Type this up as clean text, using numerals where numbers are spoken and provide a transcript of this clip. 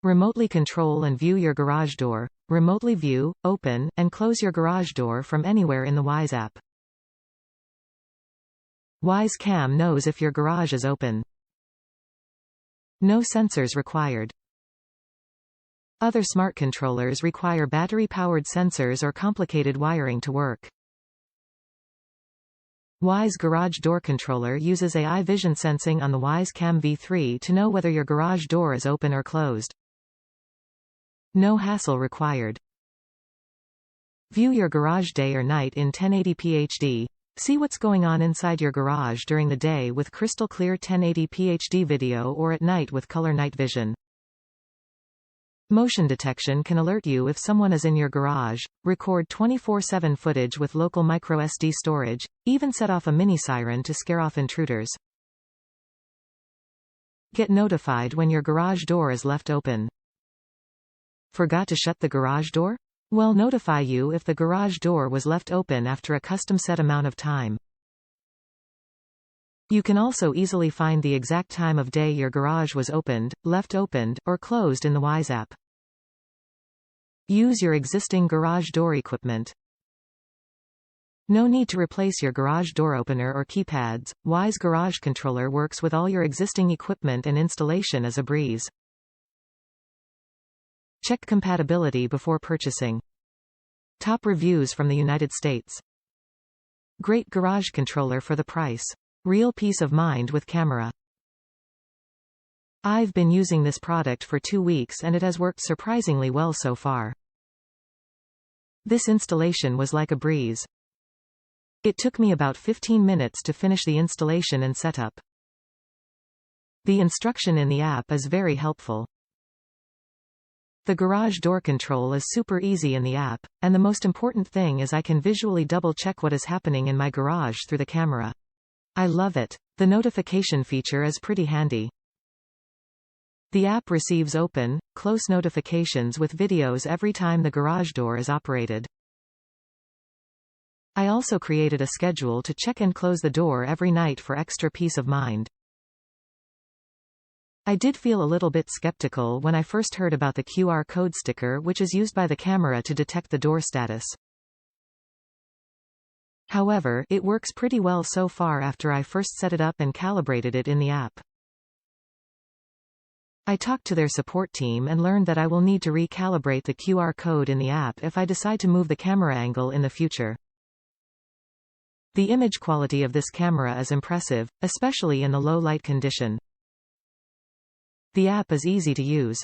Remotely control and view your garage door. Remotely view, open, and close your garage door from anywhere in the Wyze app. Wyze Cam knows if your garage is open. No sensors required. Other smart controllers require battery-powered sensors or complicated wiring to work. Wyze Garage Door Controller uses AI vision sensing on the Wyze Cam V3 to know whether your garage door is open or closed. No hassle required. View your garage day or night in 1080p HD. See what's going on inside your garage during the day with crystal clear 1080p HD video or at night with color night vision. Motion detection can alert you if someone is in your garage, record 24/7 footage with local microSD storage, even set off a mini-siren to scare off intruders. Get notified when your garage door is left open. Forgot to shut the garage door? We'll notify you if the garage door was left open after a custom set amount of time. You can also easily find the exact time of day your garage was opened, left opened, or closed in the Wyze app. Use your existing garage door equipment. No need to replace your garage door opener or keypads. Wyze Garage Controller works with all your existing equipment and installation is a breeze. Check compatibility before purchasing. Top reviews from the United States. Great garage controller for the price. Real peace of mind with camera. I've been using this product for 2 weeks and it has worked surprisingly well so far. This installation was like a breeze. It took me about 15 minutes to finish the installation and setup. The instruction in the app is very helpful. The garage door control is super easy in the app, and the most important thing is I can visually double-check what is happening in my garage through the camera. I love it. The notification feature is pretty handy. The app receives open, close notifications with videos every time the garage door is operated. I also created a schedule to check and close the door every night for extra peace of mind. I did feel a little bit skeptical when I first heard about the QR code sticker which is used by the camera to detect the door status. However, it works pretty well so far after I first set it up and calibrated it in the app. I talked to their support team and learned that I will need to recalibrate the QR code in the app if I decide to move the camera angle in the future. The image quality of this camera is impressive, especially in the low light condition. The app is easy to use.